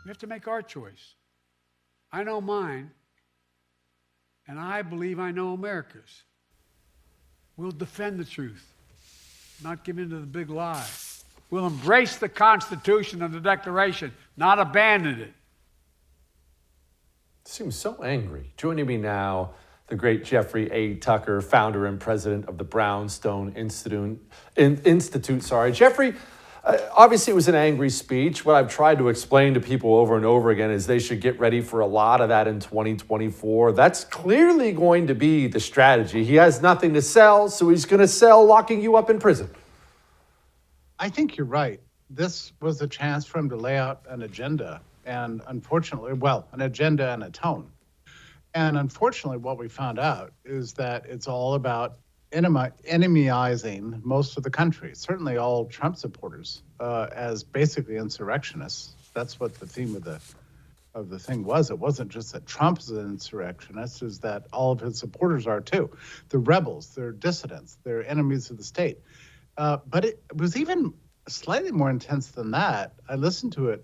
We have to make our choice. I know mine, and I believe I know America's. We'll defend the truth, not give in to the big lie. We'll embrace the Constitution and the Declaration, not abandon it. Seems so angry. Joining me now, the great Jeffrey A. Tucker, founder and president of the Brownstone Institute. Jeffrey, obviously it was an angry speech. What I've tried to explain to people over and over again is they should get ready for a lot of that in 2024. That's clearly going to be the strategy. He has nothing to sell, so he's going to sell locking you up in prison. I think you're right. This was a chance for him to lay out an agenda, and unfortunately, an agenda and a tone. And unfortunately, what we found out is that it's all about enemyizing most of the country, certainly all Trump supporters, as basically insurrectionists. That's what the theme of the thing was. It wasn't just that Trump is an insurrectionist, is that all of his supporters are too. They're rebels, they're dissidents, they're enemies of the state. But it was even slightly more intense than that. I listened to it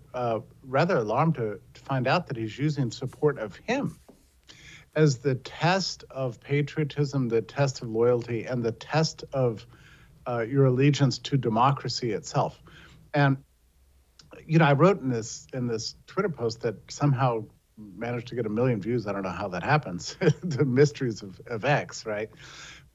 rather alarmed to find out that he's using support of him as the test of patriotism, the test of loyalty, and the test of your allegiance to democracy itself. And I wrote in this Twitter post that somehow managed to get 1 million views. I don't know how that happens. The mysteries of X, right?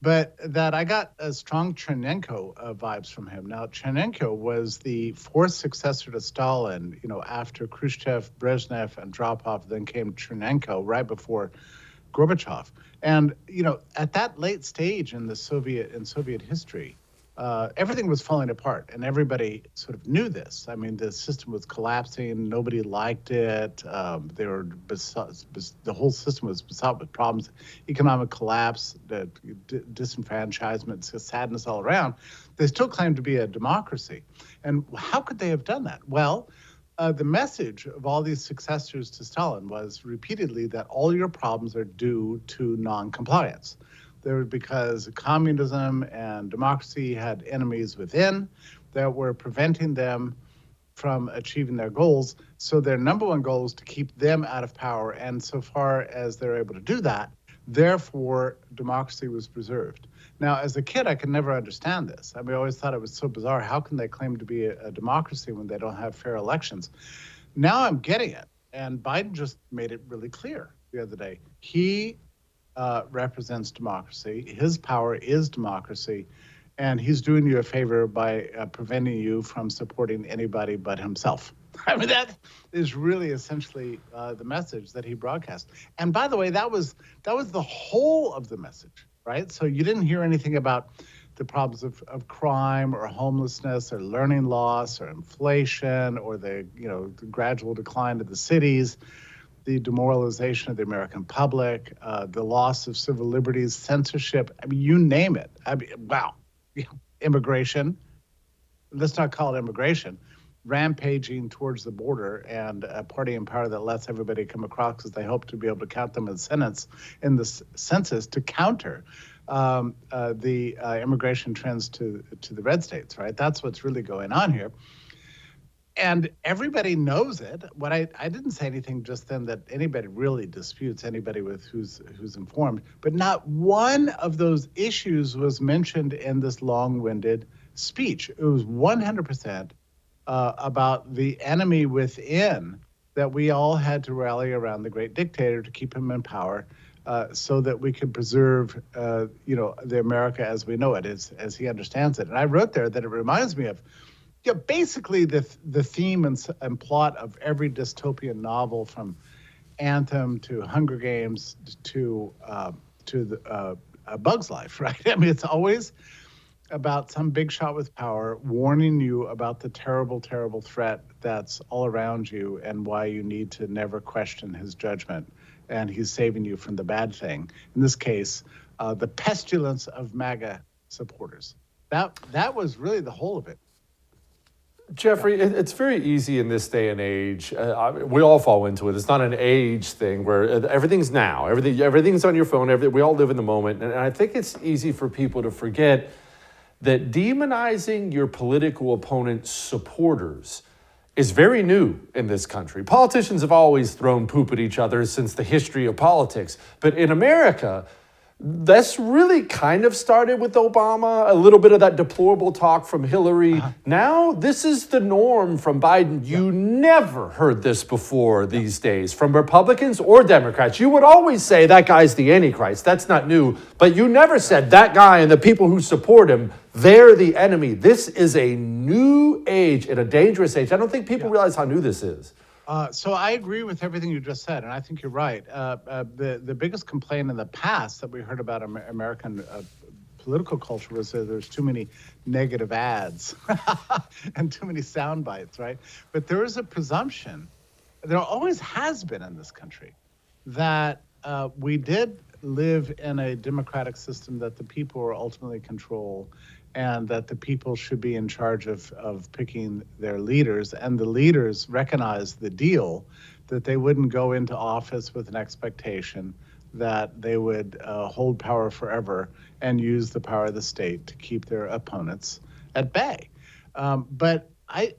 But that I got a strong Chernenko vibes from him. Now, Chernenko was the fourth successor to Stalin. After Khrushchev, Brezhnev, and Andropov, then came Chernenko right before Gorbachev. And at that late stage in Soviet history, everything was falling apart, and everybody sort of knew this. I mean, the system was collapsing. Nobody liked it. The whole system was besought with problems: economic collapse, disenfranchisement, sadness all around. They still claimed to be a democracy, and how could they have done that? Well, the message of all these successors to Stalin was repeatedly that all your problems are due to non-compliance. Because communism and democracy had enemies within that were preventing them from achieving their goals. So their number one goal is to keep them out of power. And so far as they're able to do that, therefore, democracy was preserved. Now, as a kid, I could never understand this. I always thought it was so bizarre. How can they claim to be a democracy when they don't have fair elections? Now I'm getting it. And Biden just made it really clear the other day. He represents democracy. His power is democracy. And he's doing you a favor by preventing you from supporting anybody but himself. That is really essentially the message that he broadcast. And by the way, that was the whole of the message, right? So you didn't hear anything about the problems of crime or homelessness or learning loss or inflation or the gradual decline of the cities, the demoralization of the American public, the loss of civil liberties, censorship. You name it. Wow. Immigration. Let's not call it immigration. Rampaging towards the border, and a party in power that lets everybody come across because they hope to be able to count them in the census to counter the immigration trends to the red states, right? That's what's really going on here. And everybody knows it. What I didn't say anything just then that anybody really disputes, anybody who's informed, but not one of those issues was mentioned in this long-winded speech. It was 100% about the enemy within, that we all had to rally around the great dictator to keep him in power, so that we could preserve, the America as we know it, as he understands it. And I wrote there that it reminds me of basically the theme and plot of every dystopian novel, from Anthem to Hunger Games to the Bug's Life, right? It's always about some big shot with power warning you about the terrible, terrible threat that's all around you and why you need to never question his judgment. And he's saving you from the bad thing. In this case, the pestilence of MAGA supporters. That was really the whole of it. Jeffrey, it's very easy in this day and age. We all fall into it. It's not an age thing where everything's now. Everything's on your phone. We all live in the moment. And I think it's easy for people to forget that demonizing your political opponent's supporters is very new in this country. Politicians have always thrown poop at each other since the history of politics. But in America, that's really kind of started with Obama, a little bit of that deplorable talk from Hillary. Now, this is the norm from Biden. You never heard this before these days from Republicans or Democrats. You would always say that guy's the Antichrist. That's not new. But you never said that guy and the people who support him, they're the enemy. This is a new age and a dangerous age. I don't think people realize how new this is. So I agree with everything you just said, and I think you're right. The biggest complaint in the past that we heard about American political culture was that there's too many negative ads and too many sound bites, right? But there is a presumption, there always has been in this country, that we did live in a democratic system that the people are ultimately control, and that the people should be in charge of picking their leaders, and the leaders recognize the deal that they wouldn't go into office with an expectation that they would hold power forever and use the power of the state to keep their opponents at bay. But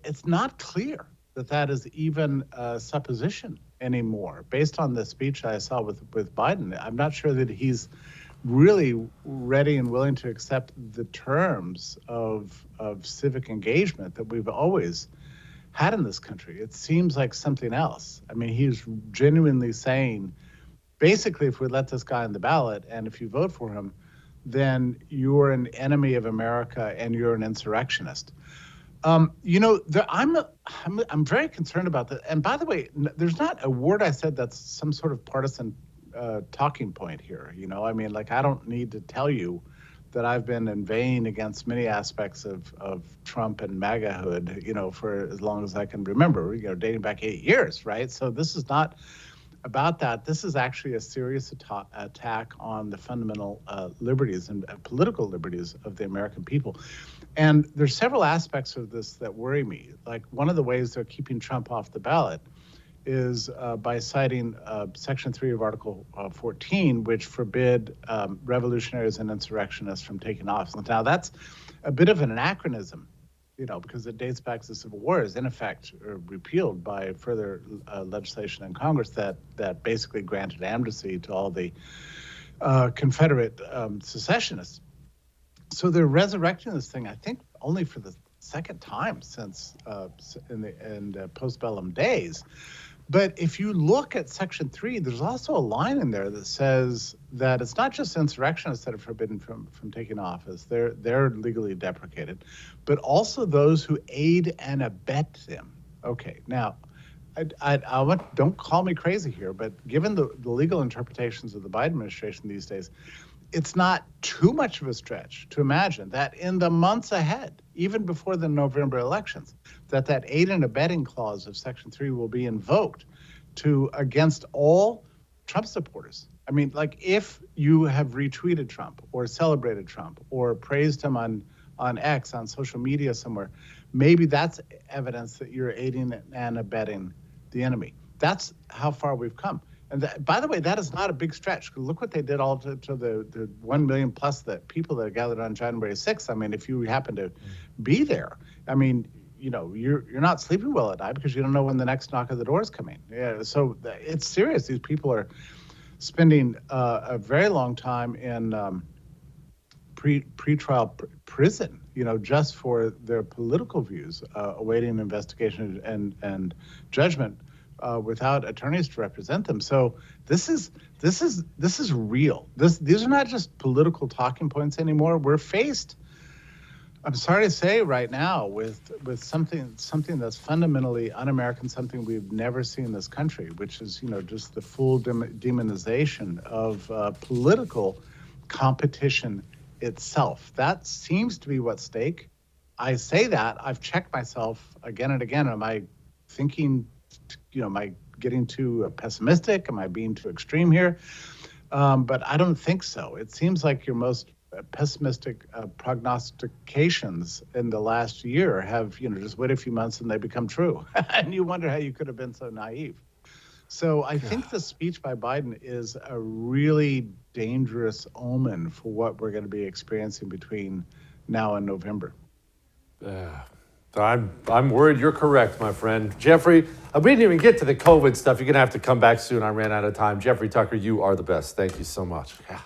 it's not clear that that is even a supposition anymore. Based on the speech I saw with Biden, I'm not sure that he's really ready and willing to accept the terms of civic engagement that we've always had in this country. It seems like something else. I mean, he's genuinely saying, basically, if we let this guy on the ballot and if you vote for him, then you're an enemy of America and you're an insurrectionist. I'm very concerned about that. And by the way, there's not a word I said that's some sort of partisan talking point here. I mean, like, I don't need to tell you that I've been inveighing against many aspects of Trump and MAGA-hood, for as long as I can remember, dating back 8 years, right? So this is not about that. This is actually a serious attack on the fundamental liberties and political liberties of the American people. And there's several aspects of this that worry me. Like, one of the ways they're keeping Trump off the ballot is by citing Section 3 of Article 14, which forbid revolutionaries and insurrectionists from taking office. Now, that's a bit of an anachronism, because it dates back to the Civil War, is in effect repealed by further legislation in Congress that basically granted amnesty to all the Confederate secessionists. So they're resurrecting this thing, I think, only for the second time since in the postbellum days. But if you look at Section 3, there's also a line in there that says that it's not just insurrectionists that are forbidden from taking office. They're legally deprecated, but also those who aid and abet them. Okay, now, don't call me crazy here, but given the legal interpretations of the Biden administration these days, it's not too much of a stretch to imagine that in the months ahead, even before the November elections, that aid and abetting clause of Section 3 will be invoked against all Trump supporters. I mean, like, if you have retweeted Trump or celebrated Trump or praised him on X, on social media somewhere, maybe that's evidence that you're aiding and abetting the enemy. That's how far we've come. And by the way, that is not a big stretch. Look what they did all to the 1 million plus people that gathered on January 6th. I mean, if you happen to be there, I mean, you're not sleeping well at night because you don't know when the next knock at the door is coming. Yeah, so it's serious. These people are spending a very long time in pre-trial prison, just for their political views, awaiting investigation and judgment. Without attorneys to represent them. So this is real. These are not just political talking points anymore. We're faced, I'm sorry to say right now, with something that's fundamentally un-American, something we've never seen in this country, which is just the full demonization of political competition itself. That seems to be what's at stake. I say that, I've checked myself again and again. Am I thinking? Am I getting too pessimistic? Am I being too extreme here? But I don't think so. It seems like your most pessimistic prognostications in the last year have, just wait a few months and they become true. And you wonder how you could have been so naive. So I think the speech by Biden is a really dangerous omen for what we're going to be experiencing between now and November. I'm worried you're correct, my friend. Jeffrey, we didn't even get to the COVID stuff. You're going to have to come back soon. I ran out of time. Jeffrey Tucker, you are the best. Thank you so much. Yeah.